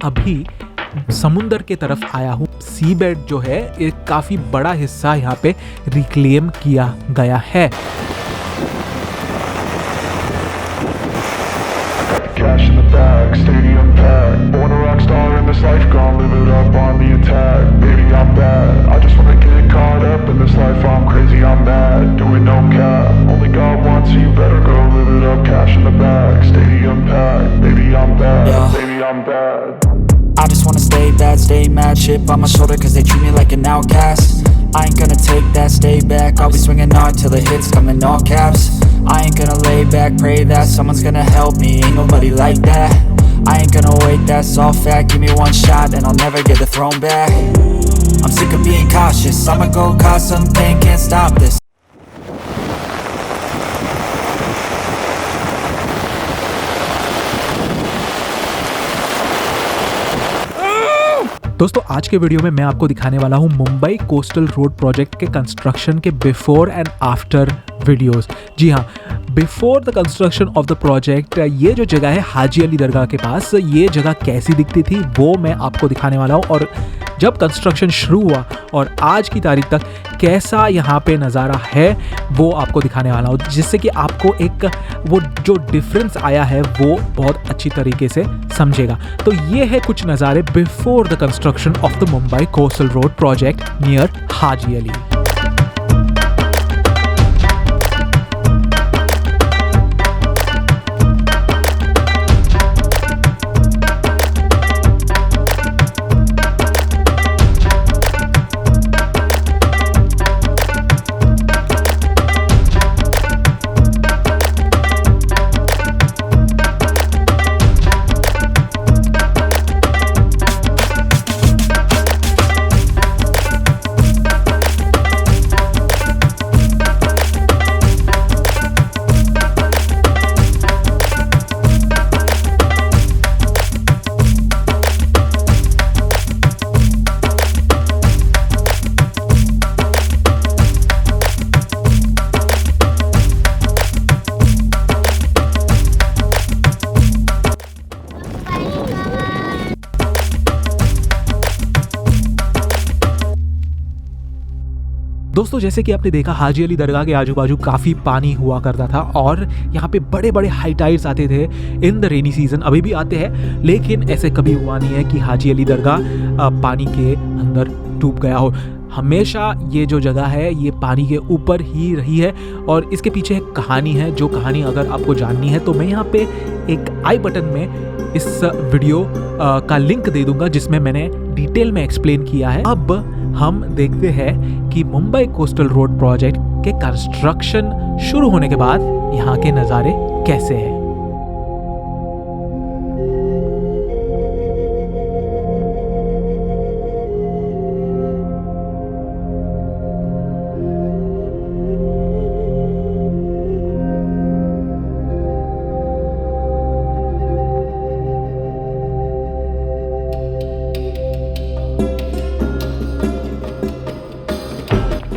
अभी समुंदर के तरफ आया हूँ। सी बेड जो है एक काफ़ी बड़ा हिस्सा यहाँ पे रिक्लेम किया गया है। Cash in the bag, stadium packed. Born a rock star in this life, gonna live it up on the attack. Baby, I'm bad. I just wanna get caught up in this life. I'm crazy, I'm mad. Doing no cap. Only God wants you better go live it up. Cash in the bag, stadium packed. Baby, I'm bad. Yeah. Baby, I'm bad. I just wanna stay bad, stay mad. Chip on my shoulder cause they treat me like an outcast. I ain't gonna take that, stay back. I'll be swinging hard till the hits come in all caps. I ain't gonna lay back, pray that someone's gonna help me. Ain't nobody like that. I ain't gonna wait, that's all fact. Give me one shot and I'll never get the throne back. I'm sick of being cautious. I'ma go cause something, can't stop this. दोस्तों आज के video में मैं आपको दिखाने वाला हूँ Mumbai coastal road project के कंस्ट्रक्शन के बिफोर एंड आफ्टर वीडियोस। जी हाँ, before the construction of the project ये जो जगह है हाजी अली दरगाह के पास, ये जगह कैसी दिखती थी वो मैं आपको दिखाने वाला हूँ, और जब कंस्ट्रक्शन शुरू हुआ और आज की तारीख तक कैसा यहाँ पे नज़ारा है वो आपको दिखाने वाला हूँ, जिससे कि आपको एक वो जो डिफरेंस आया है वो बहुत अच्छी तरीके से समझेगा। तो ये है कुछ नज़ारे before the construction of the Mumbai coastal road project near Haji Ali. दोस्तों जैसे कि आपने देखा हाजी अली दरगाह के आजू बाजू काफ़ी पानी हुआ करता था और यहाँ पे बड़े बड़े हाई टाइड्स आते थे इन द रेनी सीजन, अभी भी आते हैं, लेकिन ऐसे कभी हुआ नहीं है कि हाजी अली दरगाह पानी के अंदर डूब गया हो। हमेशा ये जो जगह है ये पानी के ऊपर ही रही है और इसके पीछे एक कहानी है, जो कहानी अगर आपको जाननी है तो मैं यहाँ पे एक आई बटन में इस वीडियो का लिंक दे दूंगा जिसमें मैंने डिटेल में एक्सप्लेन किया है। अब हम देखते हैं कि मुंबई कोस्टल रोड प्रोजेक्ट के कंस्ट्रक्शन शुरू होने के बाद यहाँ के नज़ारे कैसे हैं।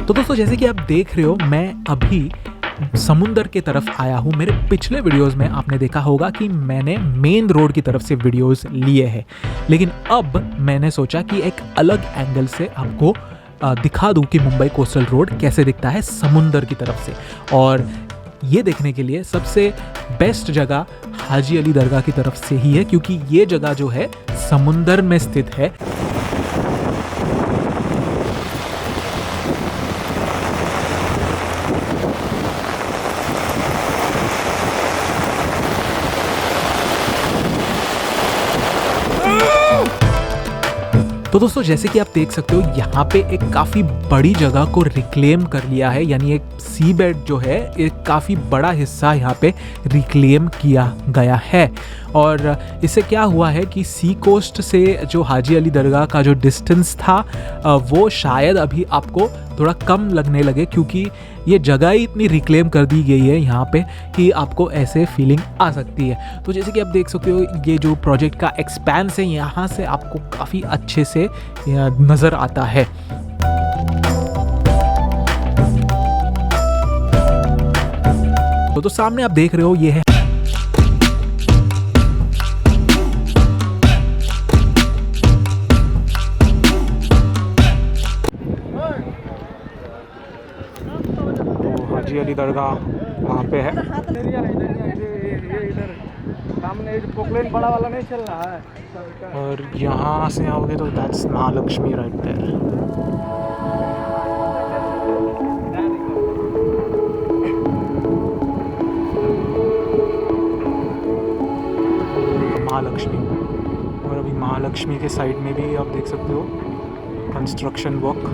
तो दोस्तों जैसे कि आप देख रहे हो मैं अभी समुंदर के तरफ आया हूँ। मेरे पिछले वीडियोस में आपने देखा होगा कि मैंने मेन रोड की तरफ से वीडियोस लिए हैं, लेकिन अब मैंने सोचा कि एक अलग एंगल से आपको दिखा दूँ कि मुंबई कोस्टल रोड कैसे दिखता है समुंदर की तरफ से। और ये देखने के लिए सबसे बेस्ट जगह हाजी अली दरगाह की तरफ से ही है, क्योंकि ये जगह जो है समुंदर में स्थित है। तो दोस्तों जैसे कि आप देख सकते हो यहाँ पे एक काफ़ी बड़ी जगह को रिक्लेम कर लिया है, यानी एक सी बेड जो है एक काफ़ी बड़ा हिस्सा यहाँ पे रिक्लेम किया गया है। और इससे क्या हुआ है कि सी कोस्ट से जो हाजी अली दरगाह का जो डिस्टेंस था वो शायद अभी आपको थोड़ा कम लगने लगे, क्योंकि ये जगह ही इतनी रिक्लेम कर दी गई है यहाँ पे कि आपको ऐसे फीलिंग आ सकती है। तो जैसे कि आप देख सकते हो ये जो प्रोजेक्ट का एक्सपेंस है यहाँ से आपको काफ़ी अच्छे से नज़र आता है। तो सामने आप देख रहे हो ये है अली दरगाह वहाँ पे है। सामने पोकलेन बड़ा वाला नहीं चल रहा है। और यहाँ से आओगे तो that's Mahalakshmi right there. Mahalakshmi, और अभी महालक्ष्मी के साइड में भी आप देख सकते हो construction work.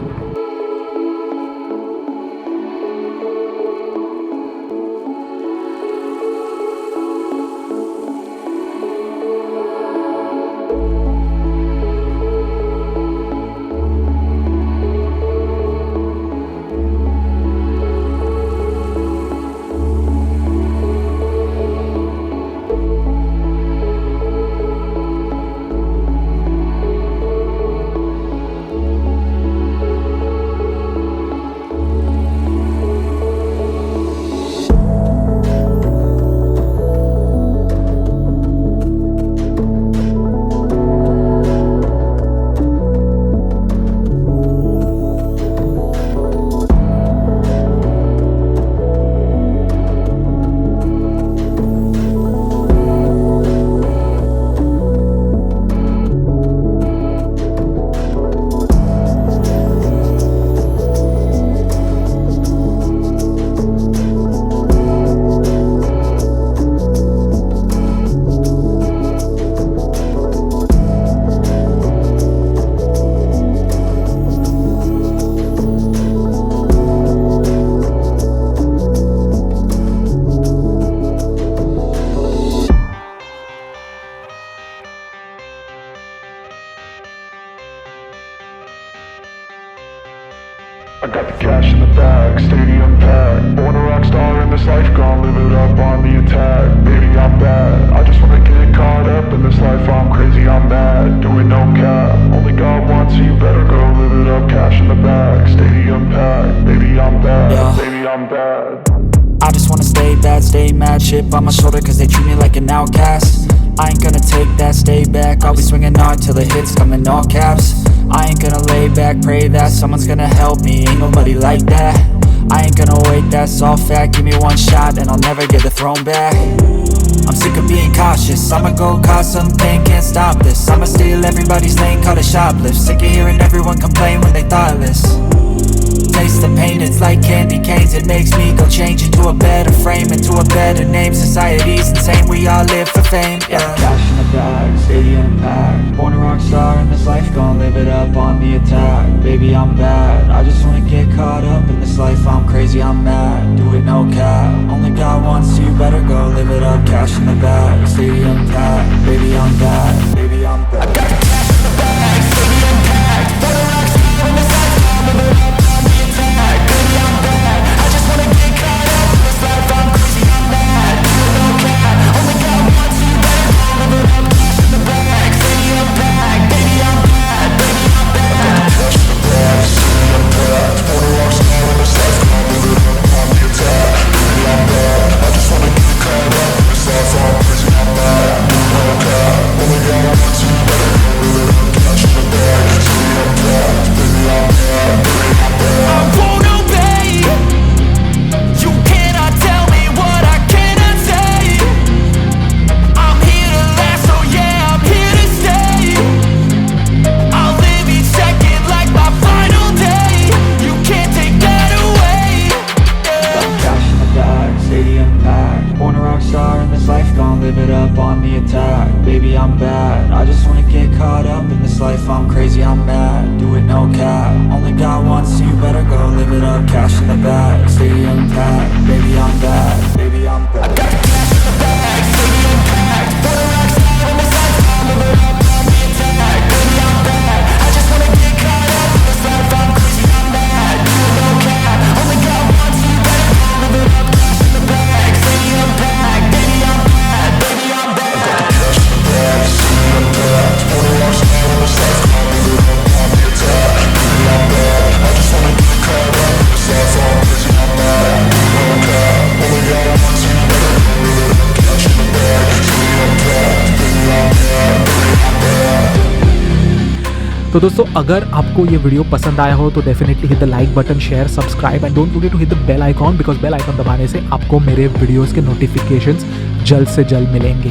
I got the cash in the bag, stadium packed. Born a rock star in this life, gon' live it up on the attack. Baby, I'm bad, I just wanna get caught up in this life. I'm crazy, I'm mad, doing no cap. Only got one, so you better go live it up. Cash in the bag, stadium packed. Baby, I'm bad, Yeah. baby, I'm bad. I just wanna stay bad, stay mad, chip on my shoulder cause they treat me like an outcast. I ain't gonna take that, stay back, I'll be swinging hard till the hits come in all caps. I ain't gonna lay back, pray that someone's gonna help me, ain't nobody like that. I ain't gonna wait, that's all fact, give me one shot and I'll never get the throne back. I'm sick of being cautious, I'ma go cause something, can't stop this. I'ma steal everybody's lane, call it shoplift. Sick of hearing everyone complain when they thoughtless. Taste the pain, it's like candy canes. It makes me go change into a better frame, into a better name. Society's insane, we all live for fame, yeah. Cash in the bag, stadium packed. Born a rock star in this life, gon' live it up on the attack. Baby, I'm bad, I just wanna get caught up in this life. I'm crazy, I'm mad, do it no cap. Only got one, so you better go live it up. Cash in the bag, stadium packed. Baby, I'm bad, baby, I'm bad. I got the cash in the bag, stadium packed. Born a rock star in this life, gon' live it up on the attack. Baby, I'm bad, I just wanna get caught up in this life. I'm crazy, I'm mad, do it no cap. Only got one, so you better go live it up. Cash in the bag, stadium packed. Baby, I'm bad, baby, I'm bad. Cash in the bag, stadium packed. Born a rock star in this life, gon' live it up on the attack. Baby, I'm bad, I just wanna get caught up in this life. I'm crazy, I'm mad, do it no cap. Only got one, so you better go live it up. Cash in the bag, stadium packed. Baby, I'm bad, baby, I'm bad. I won't obey. You cannot tell me what I cannot say. I'm here to last, so yeah, I'm here to stay. I'll live each second like my final day. You can't take that away. Yeah. Cash in the bag, stadium packed. Born a rock star in this life, gon' live it up on the attack. Baby, I'm bad, I just wanna get caught up in this life. I'm crazy, I'm mad, do it no cap. Only got one, so you better go live it up. Cash in the bag, stadium packed. Baby, I'm bad, baby, I'm bad. I got the cash in the bag, stadium packed. Born a rock star in this life, gon' live it up on the attack. Baby, I'm bad, I just wanna get caught up in this life. I'm crazy, I'm mad, do it no cap. Only got one, so you better go live it up. Cash in the bag, stadium packed. Baby, I'm bad, baby, I'm bad. Cash in the bag, stadium packed. Born a rock star in this life, gon' live it up on the attack. Baby, I'm bad, I just wanna get caught up in this life. I'm crazy, I'm mad, do it no cap. Only got one, so you तो दोस्तों अगर आपको ये video पसंद आया हो तो definitely hit the like button, share, subscribe and don't forget to hit the bell icon, because bell icon दबाने से आपको मेरे वीडियोस के नोटिफिकेशंस जल्द से जल्द मिलेंगे।